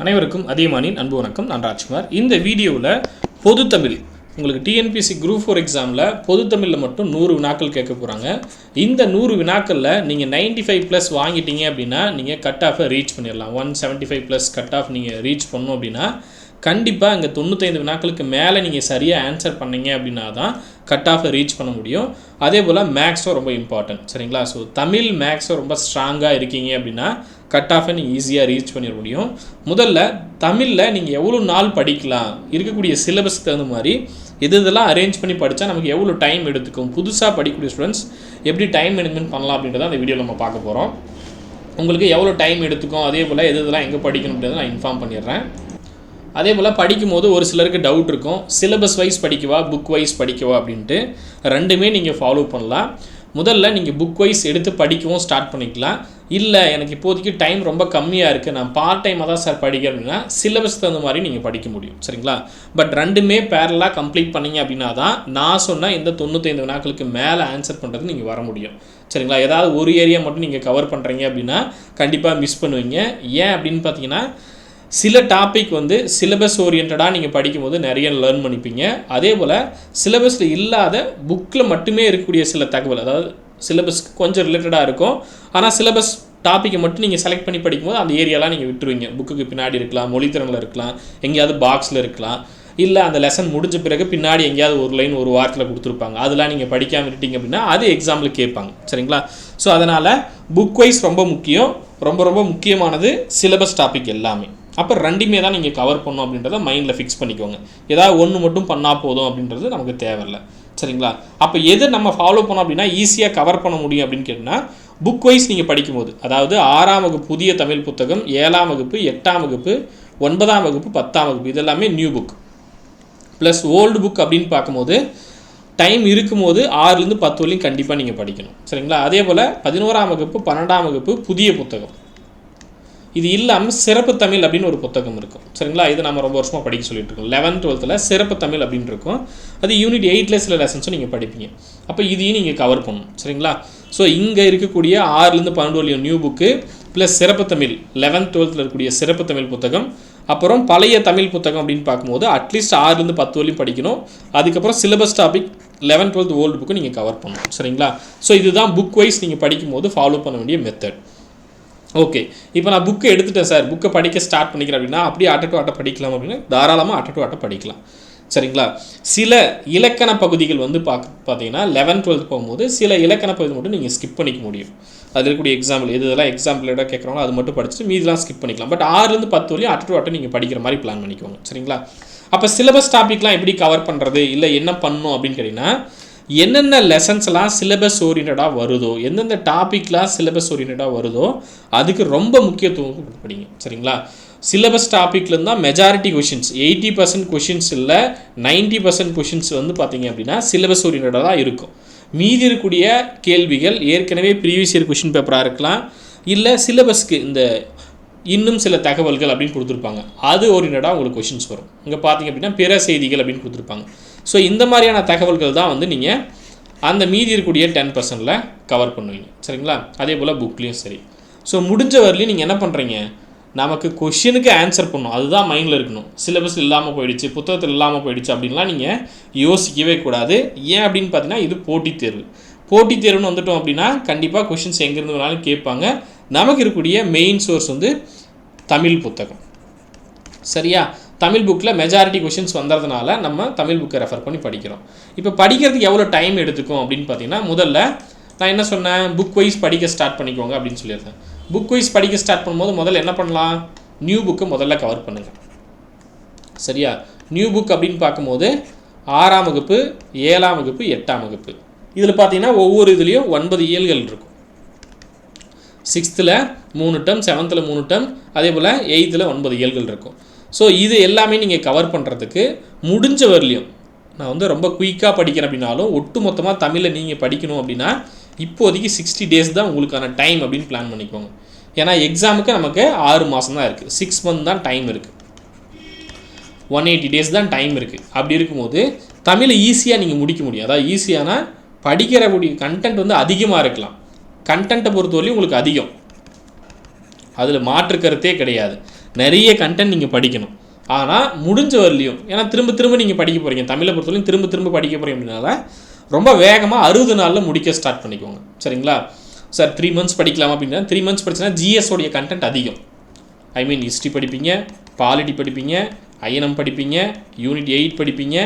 அனைவருக்கும் அதியமானின் அன்பு வணக்கம். நான் ராஜ்குமார். இந்த வீடியோவில் பொது தமிழ் உங்களுக்கு டிஎன்பிஎஸ்சி குரூப் 4 எக்ஸாமில் பொது தமிழில் மட்டும் 100 வினாக்கள் கேட்க போகிறாங்க. இந்த 100 வினாக்களில் நீங்கள் 95+ வாங்கிட்டீங்க அப்படின்னா நீங்கள் கட் ஆஃபை ரீச் பண்ணிடலாம். 175+ கட் ஆஃப் நீங்கள் ரீச் பண்ணணும் அப்படின்னா கண்டிப்பாக இங்கே 95 வினாக்களுக்கு மேலே நீங்கள் சரியாக ஆன்சர் பண்ணீங்க அப்படின்னா தான் கட் ஆஃபை ரீச் பண்ண முடியும். அதே போல் மேக்ஸும் ரொம்ப இம்பார்ட்டன்ட், சரிங்களா? ஸோ தமிழ் மேக்ஸும் ரொம்ப ஸ்ட்ராங்காக இருக்கீங்க அப்படின்னா கட் ஆஃபை நீங்கள் ஈஸியாக ரீச் பண்ணிட முடியும். முதல்ல தமிழில் நீங்கள் எவ்வளோ நாள் படிக்கலாம், இருக்கக்கூடிய சிலபஸ்க்கு தகுந்த மாதிரி இதெல்லாம் அரேஞ்ச் பண்ணி படித்தா நமக்கு எவ்வளோ டைம் எடுத்துக்கும், புதுசாக படிக்கக்கூடிய ஸ்டூடெண்ட்ஸ் எப்படி டைம் மேனேஜ்மெண்ட் பண்ணலாம் அப்படின்றத அந்த வீடியோவில் நம்ம பார்க்க போகிறோம். உங்களுக்கு எவ்வளோ டைம் எடுத்துக்கும், அதே போல் இதெல்லாம் எங்கே படிக்கணும் அப்படின்றத நான் இன்ஃபார்ம் பண்ணிடுறேன். அதே போல் படிக்கும்போது ஒரு சிலருக்கு டவுட் இருக்கும், சிலபஸ் வைஸ் படிக்கவா புக் வைஸ் படிக்கவா அப்படின்ட்டு. ரெண்டுமே நீங்கள் ஃபாலோ பண்ணலாம். முதல்ல நீங்கள் புக் வைஸ் எடுத்து படிக்கவும் ஸ்டார்ட் பண்ணிக்கலாம். இல்லை எனக்கு இப்போதைக்கு டைம் ரொம்ப கம்மியாக இருக்குது, நான் பார்ட் டைமாக தான் சார் படிக்கிறேன் அப்படின்னா சிலபஸ் தகுந்த மாதிரி நீங்கள் படிக்க முடியும், சரிங்களா? பட் ரெண்டுமே பேரலாக கம்ப்ளீட் பண்ணிங்க அப்படின்னா தான் நான் சொன்னால் இந்த 95 வினாக்களுக்கு மேலே ஆன்சர் பண்ணுறது நீங்கள் வர முடியும், சரிங்களா? ஏதாவது ஒரு ஏரியா மட்டும் நீங்கள் கவர் பண்ணுறீங்க அப்படின்னா கண்டிப்பாக மிஸ் பண்ணுவீங்க. ஏன் அப்படின்னு பார்த்தீங்கன்னா சில டாபிக் சிலபஸ் ஓரியன்டாக நீங்கள் படிக்கும்போது நிறைய லேர்ன் பண்ணிப்பீங்க. அதே போல் சிலபஸில் இல்லாத புக்கில் மட்டுமே இருக்கக்கூடிய சில தகவல், அதாவது சிலபஸ்க்கு கொஞ்சம் ரிலேட்டடாக இருக்கும், ஆனால் சிலபஸ் டாப்பிக்கை மட்டும் நீங்கள் செலக்ட் பண்ணி படிக்கும்போது அந்த ஏரியாலாம் நீங்கள் விட்டுருவீங்க. புக்குக்கு பின்னாடி இருக்கலாம், மொழித்திறனில் இருக்கலாம், எங்கேயாவது பாக்ஸில் இருக்கலாம், இல்லை அந்த லெசன் முடிஞ்ச பிறகு பின்னாடி எங்கேயாவது ஒரு லைன் ஒரு வாரத்தில் கொடுத்துருப்பாங்க, அதெல்லாம் நீங்கள் படிக்காமல் விட்டீங்க அப்படின்னா அது எக்ஸாமில் கேட்பாங்க, சரிங்களா? ஸோ அதனால் புக் வைஸ் ரொம்ப முக்கியம், ரொம்ப ரொம்ப முக்கியமானது சிலபஸ் டாபிக் எல்லாமே. அப்போ ரெண்டுமே தான் நீங்கள் கவர் பண்ணணும் அப்படின்றத மைண்டில் ஃபிக்ஸ் பண்ணிக்கோங்க. ஏதாவது ஒன்று மட்டும் பண்ணால் போதும் அப்படின்றது நமக்கு தேவையில்லை, சரிங்களா? அப்போ எது நம்ம ஃபாலோ பண்ணோம் அப்படின்னா ஈஸியாக கவர் பண்ண முடியும் அப்படின்னு கேட்டால் புக் வைஸ் நீங்கள் படிக்கும்போது, அதாவது 6ஆம் வகுப்பு புதிய தமிழ் புத்தகம், 7ஆம் வகுப்பு, 8ஆம் வகுப்பு, 9ஆம் வகுப்பு, 10ஆம் வகுப்பு இதெல்லாமே new book plus old book அப்படின்னு பார்க்கும்போது டைம் இருக்கும்போது 6லேருந்து 10 வரையும் கண்டிப்பாக நீங்கள் படிக்கணும், சரிங்களா? அதே போல் 11ஆம் வகுப்பு, 12ஆம் வகுப்பு புதிய புத்தகம். இது இல்லாமல் சிறப்பு தமிழ் அப்படின்னு ஒரு புத்தகம் இருக்கும், சரிங்களா? இது நம்ம ரொம்ப வருஷமாக படிக்க சொல்லிட்டு இருக்கோம். 11th 12th சிறப்பு தமிழ் அப்படின்னு இருக்கும். அது யூனிட் 8ல் சில லெசன்ஸும் நீங்கள் படிப்பீங்க. அப்போ இதையும் நீங்கள் கவர் பண்ணணும், சரிங்களா? ஸோ இங்கே இருக்கக்கூடிய 6லேருந்து 12 வரையும் நியூ புக்கு ப்ளஸ் சிறப்பு தமிழ் 11th 12th இருக்கக்கூடிய சிறப்பு தமிழ் புத்தகம், அப்புறம் பழைய தமிழ் புத்தகம் அப்படின்னு பார்க்கும்போது அட்லீஸ்ட் 6லேருந்து 10 வரையும் படிக்கணும். அதுக்கப்புறம் syllabus topic 11th 12th old book நீங்கள் கவர் பண்ணணும், சரிங்களா? ஸோ இதுதான் புக் வைஸ் நீங்கள் படிக்கும்போது ஃபாலோ பண்ண வேண்டிய மெத்தட். ஓகே, இப்போ நான் புக்கை எடுத்துட்டேன் சார், புக்கை படிக்க ஸ்டார்ட் பண்ணிக்கிறேன் அப்படின்னா அப்படியே அட்ட படிக்கலாம் அப்படின்னா தாராளமாக அட்ட படிக்கலாம், சரிங்களா? சில இலக்கண பகுதிகள் பார்த்தீங்கன்னா 11th 12th போகும்போது சில இலக்கண பகுதி மட்டும் நீங்கள் ஸ்கிப் பண்ணிக்க முடியும். அது இருக்கக்கூடிய எக்ஸாம்பிள் இதெல்லாம் எக்ஸாம்பிளோட கேட்குறாங்களோ அது மட்டும் படிச்சுட்டு மீதெல்லாம் ஸ்கிப் பண்ணிக்கலாம். பட் 6லேருந்து 10 வரையும் அட்ட நீங்கள் படிக்கிற மாதிரி பிளான் பண்ணிக்கோங்க, சரிங்களா? அப்போ சிலபஸ் டாபிக்லாம் எப்படி கவர் பண்ணுறது, இல்லை என்ன பண்ணணும் அப்படின்னு கேட்டிங்கன்னா என்னென்ன லெசன்ஸ்லாம் சிலபஸ் ஓரியன்டாக வருதோ, எந்தெந்த டாப்பிக்லாம் சிலபஸ் ஓரியன்டாக வருதோ அதுக்கு ரொம்ப முக்கியத்துவம் படிங்க, சரிங்களா? சிலபஸ் டாப்பிக்லேருந்து தான் மெஜாரிட்டி கொஷின்ஸ், 80% கொஷின்ஸ் இல்லை 90% கொஷின்ஸ் பார்த்தீங்க அப்படின்னா சிலபஸ் ஓரியன்டாக தான் இருக்கும். மீதி இருக்கக்கூடிய கேள்விகள் ஏற்கனவே ப்ரீவியஸ் இயர் கொஷின் பேப்பராக இருக்கலாம், இல்லை சிலபஸ்க்கு இந்த இன்னும் சில தகவல்கள் அப்படின்னு கொடுத்துருப்பாங்க, அது ஓரியன்டாக உங்களுக்கு கொஷின்ஸ் வரும். இங்கே பார்த்தீங்க அப்படின்னா பிற செய்திகள் அப்படின்னு கொடுத்துருப்பாங்க. ஸோ இந்த மாதிரியான தகவல்கள் தான் நீங்கள் அந்த மீதி இருக்கக்கூடிய 10%ல் கவர் பண்ணுவீங்க, சரிங்களா? அதே போல் புக்லேயும் சரி. ஸோ முடிஞ்ச வரலையும் நீங்கள் என்ன பண்ணுறீங்க, நமக்கு கொஷினுக்கு ஆன்சர் பண்ணணும், அதுதான் மைண்டில் இருக்கணும். சிலபஸ் இல்லாமல் போயிடுச்சு, புத்தகத்தில் இல்லாமல் போயிடுச்சு அப்படின்லாம் நீங்கள் யோசிக்கவே கூடாது. ஏன் அப்படின்னு பார்த்தீங்கன்னா இது போட்டித் தேர்வு. போட்டித் தேர்வுன்னு வந்துட்டோம் அப்படின்னா கண்டிப்பாக கொஷின்ஸ் எங்கேருந்து வேணாலும் கேட்பாங்க. நமக்கு இருக்கக்கூடிய மெயின் சோர்ஸ் தமிழ் புத்தகம், சரியா? தமிழ் புக்கில் மெஜாரிட்டி கொஷின்ஸ் வந்ததுனால நம்ம தமிழ் புக்கை ரெஃபர் பண்ணி படிக்கிறோம். இப்போ படிக்கிறதுக்கு எவ்வளோ டைம் எடுத்துக்கும் அப்படின்னு பார்த்தீங்கன்னா முதல்ல நான் என்ன சொன்னேன், புக் வைஸ் படிக்க ஸ்டார்ட் பண்ணிக்கோங்க அப்படின்னு சொல்லியிருந்தேன். புக் வைஸ் படிக்க ஸ்டார்ட் பண்ணும்போது முதல்ல என்ன பண்ணலாம், நியூ புக்கை முதல்ல கவர் பண்ணுங்கள், சரியா? நியூ புக் அப்படின்னு பார்க்கும்போது 6ஆம் வகுப்பு, 7ஆம் வகுப்பு, 8ஆம் வகுப்பு இதில் பார்த்தீங்கன்னா ஒவ்வொரு இதுலேயும் 9 இயல்கள் இருக்கும். 6th 3 டேர்ம், 7th 3 டேர்ம், அதே போல் 8th 9 இயல்கள் இருக்கும். ஸோ இது எல்லாமே நீங்கள் கவர் பண்ணுறதுக்கு முடிஞ்ச வரலையும் நான் ரொம்ப குயிக்காக படிக்கிறேன் அப்படின்னாலும் ஒட்டு மொத்தமாக தமிழில் நீங்கள் படிக்கணும் அப்படின்னா இப்போதைக்கு 60 டேஸ் தான் உங்களுக்கான டைம் அப்படின்னு பிளான் பண்ணிக்கோங்க. ஏன்னா எக்ஸாமுக்கு நமக்கு 6 மாதம் தான் இருக்குது, 6 months தான் டைம் இருக்குது, 180 டேஸ் தான் டைம் இருக்குது. அப்படி இருக்கும்போது தமிழை ஈஸியாக நீங்கள் முடிக்க முடியும். அதாவது ஈஸியான படிக்கிறக்கூடிய கண்டென்ட் அதிகமாக இருக்கலாம், கண்டென்ட்டை பொறுத்தவரையும் உங்களுக்கு அதிகம், அதில் மாற்று கருத்தே கிடையாது. நிறைய கண்டென்ட் நீங்கள் படிக்கணும். ஆனால் முடிஞ்ச வரலையும், ஏன்னா திரும்ப திரும்ப நீங்கள் படிக்க போகிறீங்க, தமிழை பொறுத்தவரையும் திரும்ப திரும்ப படிக்க போகிறீங்க அப்படின்னால ரொம்ப வேகமாக 60 நாளில் முடிக்க ஸ்டார்ட் பண்ணிக்கோங்க. சரிங்களா சார்? 3 months படிக்கலாமா அப்படின்னா 3 months படிச்சுன்னா ஜிஎஸோடைய கண்டென்ட் அதிகம். ஐ மீன் ஹிஸ்ட்ரி படிப்பீங்க, பாலிட்டி படிப்பீங்க, ஐஎன்எம் படிப்பீங்க, யூனிட் 8 படிப்பீங்க.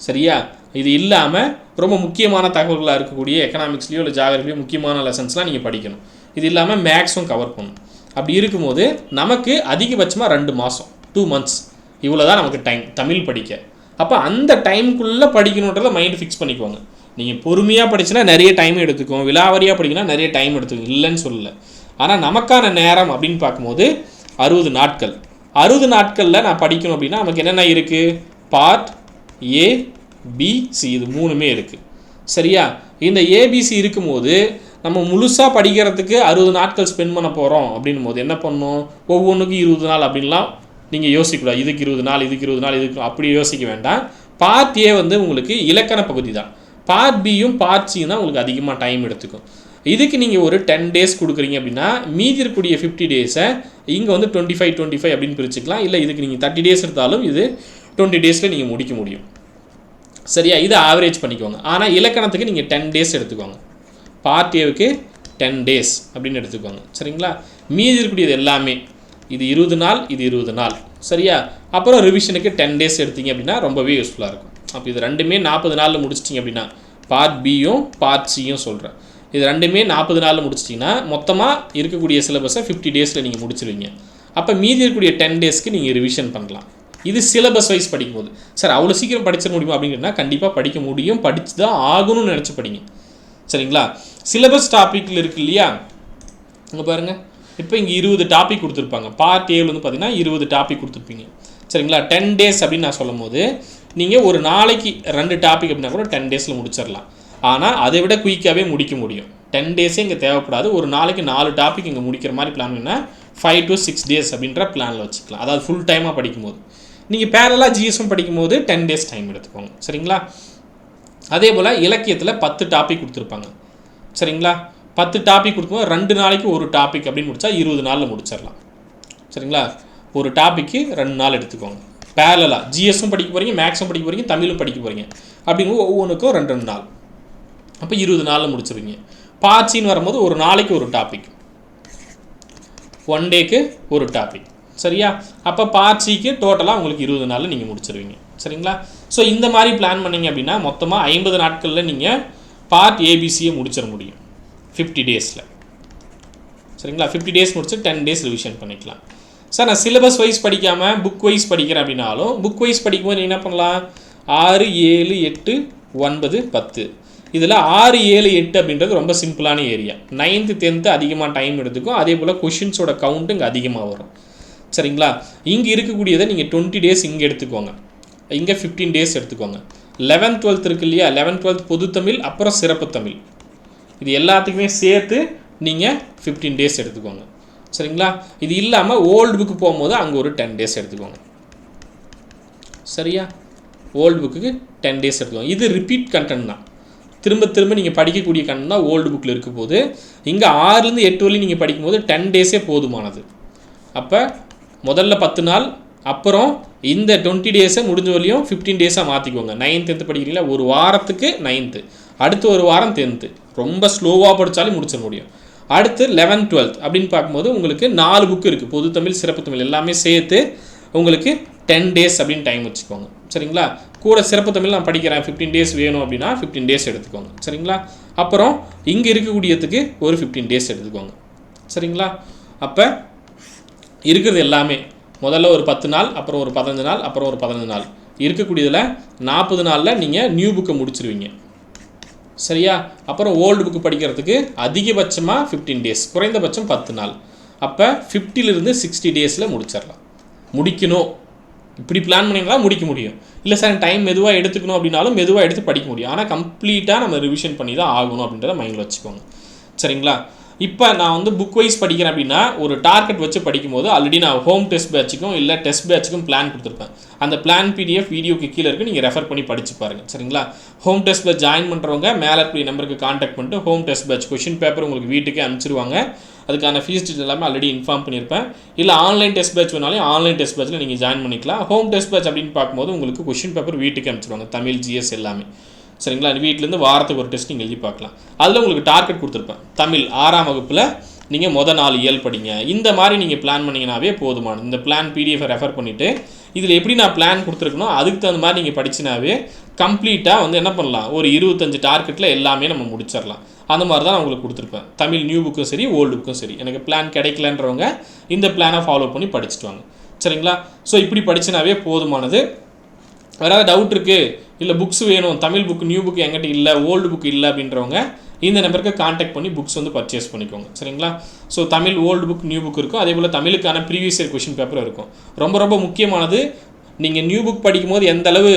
சரியா? இது இல்லாமல் ரொம்ப முக்கியமான தகவல்களாக இருக்கக்கூடிய எக்கனாமிக்ஸ்லையோ இல்லை ஜாகிரபிலையோ முக்கியமான லெசன்ஸ்லாம் நீங்கள் படிக்கணும். இது இல்லாமல் மேக்ஸும் கவர் பண்ணணும். அப்படி இருக்கும்போது நமக்கு அதிகபட்சமாக 2 மாதம் 2 months இவ்வளோ தான் நமக்கு டைம் தமிழ் படிக்க. அப்போ அந்த டைமுக்குள்ளே படிக்கணுன்றதை மைண்ட் ஃபிக்ஸ் பண்ணிக்குவாங்க. நீங்கள் பொறுமையாக படிச்சுன்னா நிறைய டைம் எடுத்துக்கும், விலாவரியாக படிக்கணும்னா நிறைய டைம் எடுத்துக்கும், இல்லைன்னு சொல்லலை. ஆனால் நமக்கான நேரம் அப்படின்னு பார்க்கும்போது 60 நாட்கள். 60 நாட்களில் நான் படிக்கணும் அப்படின்னா நமக்கு என்னென்ன இருக்குது? பார்ட் ஏ, பி, சி, இது 3மே இருக்குது. சரியா? இந்த ஏபிசி இருக்கும்போது நம்ம முழுசாக படிக்கிறதுக்கு 60 நாட்கள் ஸ்பெண்ட் பண்ண போகிறோம் அப்படின்னும் போது என்ன பண்ணணும்? ஒவ்வொன்றுக்கும் 20 நாள் அப்படின்லாம் நீங்கள் யோசிக்கக்கூடாது. இதுக்கு 20 நாள், இதுக்கு 20 நாள், இதுக்கு அப்படி யோசிக்க வேண்டாம். பார்ட் ஏ வந்து உங்களுக்கு இலக்கண பகுதி தான். பார்ட் பியும் பார்ட் சியும் தான் உங்களுக்கு அதிகமாக டைம் எடுத்துக்கும். இதுக்கு நீங்கள் ஒரு 10 days கொடுக்குறீங்க அப்படின்னா மீதி இருக்கக்கூடிய 50 days இங்கே வந்து 25 அப்படின்னு பிரிச்சுக்கலாம். இல்லை இதுக்கு நீங்கள் 30 days எடுத்தாலும் இது 20 daysல நீங்கள் முடிக்க முடியும். சரியா? இதை ஆவரேஜ் பண்ணிக்கோங்க. ஆனால் இலக்கணத்துக்கு நீங்கள் 10 days எடுத்துக்கோங்க. பார்ட் ஏவுக்கு 10 days அப்படின்னு எடுத்துக்கோங்க. சரிங்களா? மீதி இருக்கக்கூடியது எல்லாமே இது 20 நாள், இது 20 நாள். சரியா? அப்புறம் ரிவிஷனுக்கு 10 days எடுத்தீங்க அப்படின்னா ரொம்பவே யூஸ்ஃபுல்லாக இருக்கும். அப்போ இது ரெண்டுமே 40 நாளில் முடிச்சிட்டிங்க அப்படின்னா பார்ட் பியும் பார்ட் சியும் சொல்கிறேன். இது ரெண்டுமே 40 நாளில் முடிச்சிட்டிங்கன்னா மொத்தமாக இருக்கக்கூடிய சிலபஸை 50 daysல நீங்கள் முடிச்சிருவீங்க. அப்போ மீதி இருக்கக்கூடிய 10 daysக்கு நீங்கள் ரிவிஷன் பண்ணலாம். இது சிலபஸ் வைஸ் படிக்கும்போது சார் அவ்வளோ சீக்கிரம் படிச்சிட முடியுமா அப்படின்னா கண்டிப்பாக படிக்க முடியும், படித்து தான் ஆகணும்னு நினச்சி படிங்க. சரிங்களா? சிலபஸ் டாப்பிக்கில் இருக்குது இல்லையா? இங்கே பாருங்கள், இப்போ இங்கே 20 டாபிக் கொடுத்துருப்பாங்க. பார்ட் ஏவில் வந்து பார்த்தீங்கன்னா 20 டாபிக் கொடுத்துருப்பீங்க. சரிங்களா? 10 days அப்படின்னு நான் சொல்லும் போது நீங்கள் ஒரு நாளைக்கு 2 டாபிக் அப்படின்னா கூட 10 daysல முடிச்சிடலாம். ஆனால் அதை விட குயிக்காகவே முடிக்க முடியும். 10 daysே இங்கே தேவைப்படாது. ஒரு நாளைக்கு 4 டாபிக் இங்கே முடிக்கிற மாதிரி பிளான் பண்ணால் 5 to 6 days அப்படின்ற பிளானில் வச்சுக்கலாம். அதாவது ஃபுல் டைமாக படிக்கும்போது. நீங்கள் பேரலாக ஜிஎஸும் படிக்கும்போது 10 days டைம் எடுத்துக்கோங்க. சரிங்களா? அதே போல் இலக்கியத்தில் 10 டாபிக் கொடுத்துருப்பாங்க. சரிங்களா? 10 டாபிக் கொடுக்கும்போது 2 நாளைக்கு ஒரு டாபிக் அப்படின்னு முடித்தா 20 நாளில் முடிச்சிடலாம். சரிங்களா? ஒரு டாப்பிக்கு 2 நாள் எடுத்துக்கோங்க. பேரலாக ஜிஎஸும் படிக்க போகிறீங்க, மேக்ஸும் படிக்க போகிறீங்க, தமிழும் படிக்க போகிறீங்க அப்படிங்கும்போது ஒவ்வொன்றுக்கும் 2 நாள். அப்போ 20 நாளில் முடிச்சிருவீங்க. பார்ட்ஸின்னு வரும்போது ஒரு நாளைக்கு ஒரு டாபிக், 1 டேக்கு ஒரு டாபிக். சரியா? அப்போ பார்ட் சிக்கு டோட்டலாக உங்களுக்கு 20 நாளில் நீங்கள் முடிச்சிருவீங்க. சரிங்களா? ஸோ இந்த மாதிரி பிளான் பண்ணிங்க அப்படின்னா மொத்தமாக 50 நாட்களில் நீங்கள் பார்ட் ஏபிசியை முடிச்சிட முடியும் 50 daysல. சரிங்களா? 50 days முடிச்சு 10 days ரிவிஷன் பண்ணிக்கலாம். சார் நான் சிலபஸ் வைஸ் படிக்காமல் புக் வைஸ் படிக்கிறேன் அப்படின்னாலும் புக் வைஸ் படிக்கும்போது நீங்கள் என்ன பண்ணலாம்? 6, 7, 8, 9, 10 இதில் 6, 7, 8 அப்படின்றது ரொம்ப சிம்பிளான ஏரியா. 9th 10th அதிகமாக டைம் எடுத்துக்கும். அதே போல் கொஷின்ஸோட கவுண்ட்டு இங்கே அதிகமாக வரும். சரிங்களா? இங்கே இருக்கக்கூடியதை நீங்கள் 20 days இங்கே எடுத்துக்கோங்க, இங்கே 15 days எடுத்துக்கோங்க. 11th 12th இருக்கு இல்லையா? 11th 12th பொது தமிழ் அப்புறம் சிறப்பு தமிழ் இது எல்லாத்துக்குமே சேர்த்து நீங்கள் 15 days எடுத்துக்கோங்க. சரிங்களா? இது இல்லாமல் ஓல்டு புக்கு போகும்போது அங்கே ஒரு 10 days எடுத்துக்கோங்க. சரியா? ஓல்டு புக்குக்கு 10 days எடுத்துக்கோங்க. இது ரிப்பீட் கண்டென்ட் தான், திரும்ப திரும்ப நீங்கள் படிக்கக்கூடிய கண்டென்ட் தான் ஓல்டு புக்கில் இருக்க போது. இங்கே 6லேருந்து 8 வரையும் நீங்கள் படிக்கும்போது 10 daysே போதுமானது. அப்போ முதல்ல 10 நாள், அப்புறம் இந்த 20 daysை முடிஞ்ச வரையும் 15 daysஆக மாற்றிக்கோங்க. 9th 10th படிக்கிறீங்களா? ஒரு வாரத்துக்கு 9th, அடுத்து ஒரு வாரம் 10th. ரொம்ப ஸ்லோவாக படித்தாலும் முடிச்சிட முடியும். அடுத்து 11th 12th அப்படின்னு பார்க்கும்போது உங்களுக்கு 4 புக்கு இருக்குது, பொது தமிழ் சிறப்பு தமிழ் எல்லாமே சேர்த்து உங்களுக்கு 10 days அப்படின்னு டைம் வச்சுக்கோங்க. சரிங்களா? கூட சிறப்பு தமிழ் நான் படிக்கிறேன் 15 days வேணும் அப்படின்னா 15 days எடுத்துக்கோங்க. சரிங்களா? அப்புறம் இங்கே இருக்கக்கூடியதுக்கு ஒரு 15 days எடுத்துக்கோங்க. சரிங்களா? அப்போ இருக்கிறது எல்லாமே முதல்ல ஒரு 10 நாள், அப்புறம் ஒரு 15 நாள், அப்புறம் ஒரு 15 நாள் இருக்கக்கூடியதில் 40 நாளில் நீங்கள் நியூ புக்கை முடிச்சிருவீங்க. சரியா? அப்புறம் ஓல்டு புக்கு படிக்கிறதுக்கு அதிகபட்சமாக 15 days, குறைந்தபட்சம் 10 நாள். அப்போ 50லேருந்து 60 daysல முடிச்சிடலாம். முடிக்கணும் இப்படி பிளான் பண்ணிங்கன்னா முடிக்க முடியும். இல்லை சார் டைம் மெதுவாக எடுத்துக்கணும் அப்படின்னாலும் மெதுவாக எடுத்து படிக்க முடியும். ஆனால் கம்ப்ளீட்டாக நம்ம ரிவிஷன் பண்ணி தான் ஆகணும் அப்படின்றத மைண்டில் வச்சுக்கோங்க. சரிங்களா? இப்போ நான் வந்து புக் வைஸ் படிக்கிறேன் அப்படின்னா ஒரு டார்கெட் வச்சு படிக்கும்போது ஆல்ரெடி நான் ஹோம் டெஸ்ட் பேட்சுக்கும் இல்லை டெஸ்ட் பேட்சுக்கும் பிளான் கொடுத்துருப்பேன். அந்த பிளான் பிடிஎஃப் வீடியோக்கு கீழே இருக்குது, நீங்கள் ரெஃபர் பண்ணி படித்து பாருங்கள். சரிங்களா? ஹோம் டெஸ்ட் பேட்ச் ஜாயின் பண்ணுறவங்க மேலே இருக்கிற நம்பருக்கு கான்டாக்ட் பண்ணிட்டு home test batch question paper உங்களுக்கு வீட்டுக்கே அனுப்பிச்சிருவாங்க. அதுக்கான ஃபீஸ் டீட்டெயில் எல்லாமே ஆல்ரெடி இன்ஃபார்ம் பண்ணியிருப்பேன். இல்லை ஆன்லைன் டெஸ்ட் பேட்ச் வேணாலும் ஆன்லைன் டெஸ்ட் பேட்சில் நீங்கள் ஜாயின் பண்ணிக்கலாம். ஹோம் டெஸ்ட் பேட்ச் அப்படின்னு பார்க்கும்போது உங்களுக்கு கொஷின் பேப்பர் வீட்டுக்கு அனுப்பிச்சிருவாங்க, தமிழ் ஜிஎஸ் எல்லாமே. சரிங்களா? வீட்டிலேருந்து வாரத்துக்கு ஒரு டெஸ்ட் நீங்கள் எழுதி பார்க்கலாம். அதில் உங்களுக்கு டார்கெட் கொடுத்துருப்பேன். தமிழ் 6ஆம் வகுப்பில் நீங்கள் மொதல் 4 இயல் படிங்க. இந்த மாதிரி நீங்கள் பிளான் பண்ணிங்கனாவே போதுமானது. இந்த பிளான் பிடிஎஃபை ரெஃபர் பண்ணிவிட்டு இதில் எப்படி நான் பிளான் கொடுத்துருக்கணும் அதுக்கு தகுந்த மாதிரி நீங்கள் படிச்சினாவே கம்ப்ளீட்டாக வந்து என்ன பண்ணலாம், ஒரு 25 டார்கெட்டில் எல்லாமே நம்ம முடிச்சிடலாம். அந்த மாதிரி தான் நான் உங்களுக்கு கொடுத்துருப்பேன். தமிழ் நியூ புக்கும் சரி ஓல்டு புக்கும் சரி. எனக்கு பிளான் கிடைக்கலன்றவங்க இந்த பிளானை ஃபாலோ பண்ணி படிச்சுட்டு வாங்க. சரிங்களா? ஸோ இப்படி படிச்சினாவே போதுமானது. வேறு டவுட் இருக்குது, இல்லை புக்ஸ் வேணும், தமிழ் புக் நியூ புக் எங்கிட்ட இல்லை, ஓல்டு புக் இல்லை அப்படின்றவங்க இந்த நம்பருக்கு கான்டாக்ட் பண்ணி புக்ஸ் வந்து பர்ச்சேஸ் பண்ணிக்கோங்க. சரிங்களா? So Tamil old book new book இருக்கும். அதே போல் தமிழுக்கான ப்ரீவியஸ் இயர் கொஷின் பேப்பர் இருக்கும். ரொம்ப ரொம்ப முக்கியமானது, நீங்கள் நியூ புக் படிக்கும்போது எந்த அளவு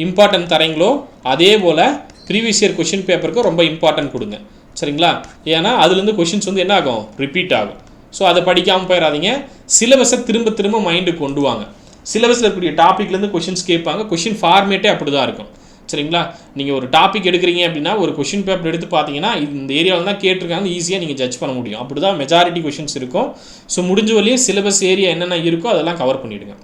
இம்பார்ட்டன்ட் தரீங்களோ அதே போல் ப்ரீவியஸ் இயர் கொஷின் பேப்பருக்கு ரொம்ப இம்பார்ட்டன்ட் கொடுங்க. சரிங்களா? ஏன்னா அதுலேருந்து கொஷின்ஸ் வந்து என்ன ஆகும், ரிப்பீட் ஆகும். ஸோ அதை படிக்காமல் போயிடாதீங்க. சிலபஸை திரும்ப திரும்ப மைண்டுக்கு கொண்டு வாங்க. சிலபஸில் இருக்கக்கூடிய டாப்பிக்லேருந்து கொஷின்ஸ் கேட்பாங்க. கொஷின் ஃபார்மேட்டே அப்படி தான் இருக்கும். சரிங்களா? நீங்கள் ஒரு டாபிக் எடுக்கிறீங்க அப்படின்னா ஒரு கொஷின் பேப்பர் எடுத்து பார்த்தீங்கன்னா இந்த ஏரியாவில் தான் கேட்டிருக்காங்க, ஈஸியாக நீங்கள் ஜட்ஜ் பண்ண முடியும். அப்படி தான் மெஜாரிட்டி கொஷின்ஸ் இருக்கும். ஸோ முடிஞ்ச வழியே சிலபஸ் ஏரியா என்னென்ன இருக்கோ அதெல்லாம் கவர் பண்ணிவிடுங்க.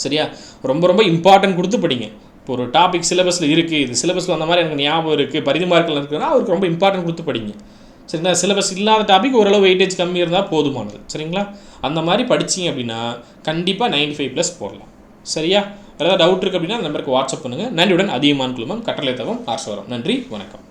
சரியா? ரொம்ப ரொம்ப இம்பார்ட்டன்ட் கொடுத்து படிங்க. இப்போ ஒரு டாபிக் சிலபஸில் இருக்குது, இது சிலபஸில் அந்த மாதிரி எனக்கு ஞாபகம் இருக்குது, பரிதி மார்க்கில் இருக்குதுன்னா அவருக்கு ரொம்ப இம்பார்ட்டன்ட் கொடுத்து படிங்க. சரிங்களா? சிலபஸ் இல்லாத டாபிக் ஓரளவு வெயிட்டேஜ் கம்மி இருந்தால் போதுமானது. சரிங்களா? அந்த மாதிரி படிச்சிங்க அப்படின்னா கண்டிப்பாக 95+ போடலாம். சரியா? வேறு ஏதாவது டவுட் இருக்குது அப்படின்னா அந்த நம்பருக்கு வாட்ஸ்அப் பண்ணுங்கள். நன்றியுடன் அதிகமான குழுமம் கட்டளை தவம் ஆர்சவரம். நன்றி, வணக்கம்.